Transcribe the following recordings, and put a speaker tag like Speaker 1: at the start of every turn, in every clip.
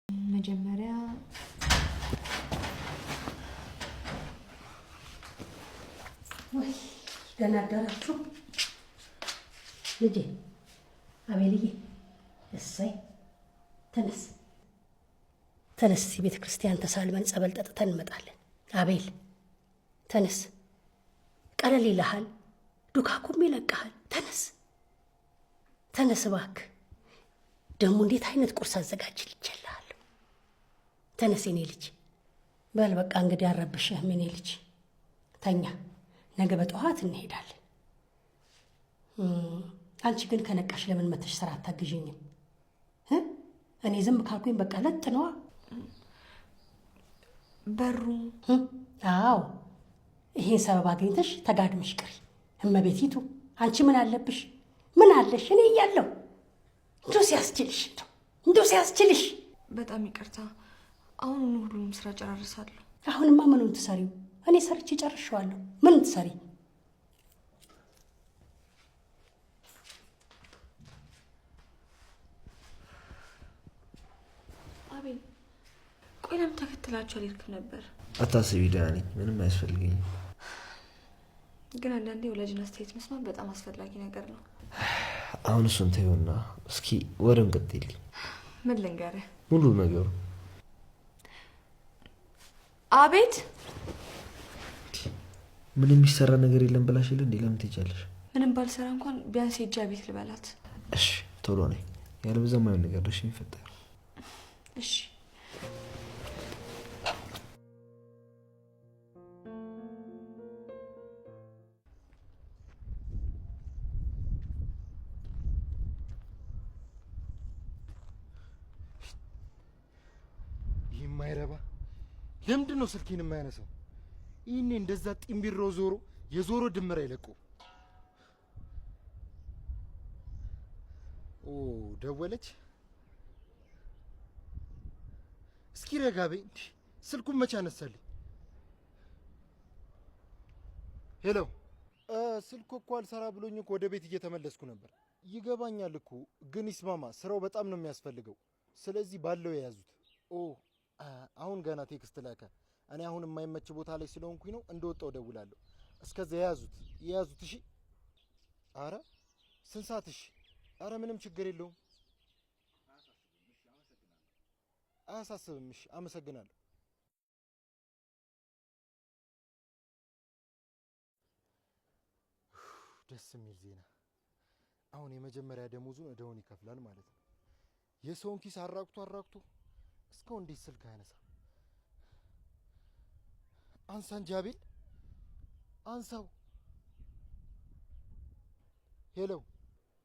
Speaker 1: መጀመሪያ
Speaker 2: ወይ ደህና አደራችሁ ልጄ። አቤልዬ እሰይ ተነስ ተነስ፣ ቤተ ክርስቲያን ተሳልመን ጸበል ጠጥተን እንመጣለን። አቤል ተነስ፣ ቀለል ይልሃል፣ ዱካኩም ይለቅሃል። ተነስ ተነስ እባክህ። ደግሞ እንዴት አይነት ቁርስ አዘጋጅልሻለሁ። ተነስ የኔ ልጅ። በል በቃ እንግዲህ አረብሽህም የኔ ልጅ፣ ተኛ። ነገ በጠዋት እንሄዳለን። አንቺ ግን ከነቃሽ ለምን መተሽ ስራ አታግዥኝም? እኔ ዝም ካልኩኝ በቃ ለጥ ነዋ።
Speaker 1: በሩ
Speaker 2: አዎ፣ ይሄን ሰበብ አግኝተሽ ተጋድመሽ ቅሪ። እመቤቲቱ አንቺ ምን አለብሽ? ምን አለሽ? እኔ እያለሁ እንዶ ሲያስችልሽ፣ እንዶ ሲያስችልሽ።
Speaker 1: በጣም ይቅርታ። አሁን ሁሉንም ስራ ጨራርሳለሁ።
Speaker 2: አሁንማ ምኑን ትሰሪው? እኔ ሰርቼ ጨርሼዋለሁ። ምን ትሰሪ?
Speaker 1: አቤል፣ ቆይ ለምን ተከትላችሁ አልሄድክም ነበር?
Speaker 3: አታስቢ ደህና ነኝ፣ ምንም አያስፈልገኝም።
Speaker 1: ግን አንዳንዴ የወላጅን አስተያየት መስማት በጣም አስፈላጊ ነገር ነው።
Speaker 3: አሁን እሱን ተይውና እስኪ ወደም ቀጥይልኝ።
Speaker 1: ምን ልንገርህ?
Speaker 3: ሙሉ ነገሩ።
Speaker 1: አቤት፣
Speaker 3: ምን የሚሰራ ነገር የለም ብላሽ የለ እንዴ? ለምን ትሄጃለሽ?
Speaker 1: ምንም ባልሰራ እንኳን ቢያንስ ሄጄ ቤት ልበላት።
Speaker 3: እሺ ቶሎ ነኝ፣ ያለበዛ ማይሆን ነገር ደሽ የሚፈጠር።
Speaker 1: እሺ
Speaker 4: ማይረባ ለምንድን ነው ስልኬን የማያነሳው? ይሄኔ እንደዛ ጢምቢሮ ዞሮ የዞሮ ድምር አይለቀው። ኦ ደወለች። እስኪ ረጋ በይ። ስልኩን መቼ አነሳልኝ? ሄሎ፣ ስልኩ እኮ አልሰራ ብሎኝ እኮ ወደ ቤት እየተመለስኩ ነበር። ይገባኛል እኮ ግን ይስማማ፣ ስራው በጣም ነው የሚያስፈልገው። ስለዚህ ባለው የያዙት። ኦ አሁን ገና ቴክስት ላከ። እኔ አሁን የማይመች ቦታ ላይ ስለሆንኩኝ ነው፣ እንደወጣው ደውላለሁ። እስከዚያ የያዙት። እሺ። አረ ስንት ሰዓት? እሺ። አረ ምንም ችግር የለውም። አያሳስብም። እሺ፣ አመሰግናለሁ። ደስ የሚል ዜና። አሁን የመጀመሪያ ደሞዙን እደውን ይከፍላል ማለት ነው። የሰውን ኪስ አራቅቶ እስካሁን እንዴት ስልክ አያነሳ? አንሳ እንጂ አቤል፣ አንሳው። ሄሎ፣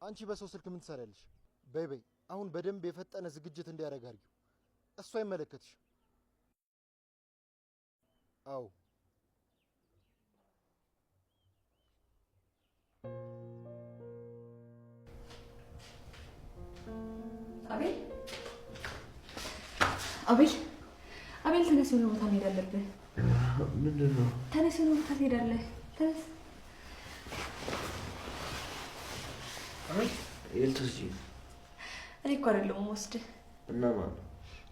Speaker 4: አንቺ በሰው ስልክ ምን ትሰሪያለሽ? በይ አሁን በደንብ የፈጠነ ዝግጅት እንዲያደርግ አድርጊው። እሱ አይመለከትሽ። አዎ
Speaker 1: አቤል ተነስ፣ የሆነ ቦታ መሄድ አለብህ።
Speaker 3: ምንድን ነው?
Speaker 1: ተነስ፣ የሆነ ቦታ ትሄዳለህ። ተነስ።
Speaker 3: የልትወስጂ?
Speaker 1: እኔ እኮ አይደለሁም የምወስድህ።
Speaker 3: እና ማን?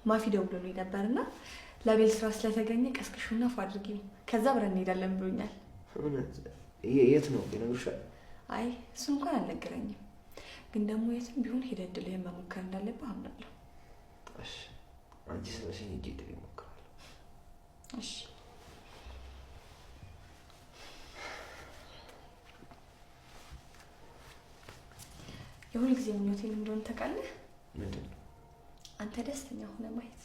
Speaker 1: ማፊ ደውሎልኝ ነበርና ለአቤል ስራ ስለተገኘ ቀስቅሹና ፏ አድርጊው፣ ከዛ አብረን እንሄዳለን ብሎኛል።
Speaker 3: እውነት? የት ነው ይነግርሻል?
Speaker 1: አይ እሱን እንኳን አልነገረኝም፣ ግን ደግሞ የትም ቢሆን ሄደህ እድልህን መሞከር እንዳለብህ አምናለሁ።
Speaker 3: እሺ፣ አንቺ ስለሽኝ ሂጅ እድል እሞክራለሁ።
Speaker 1: እሺ። የሁል ጊዜ ምኞቴ ምን እንደሆነ ታውቃለህ?
Speaker 3: ምንድን ነው?
Speaker 1: አንተ ደስተኛ ሆነ ማየት።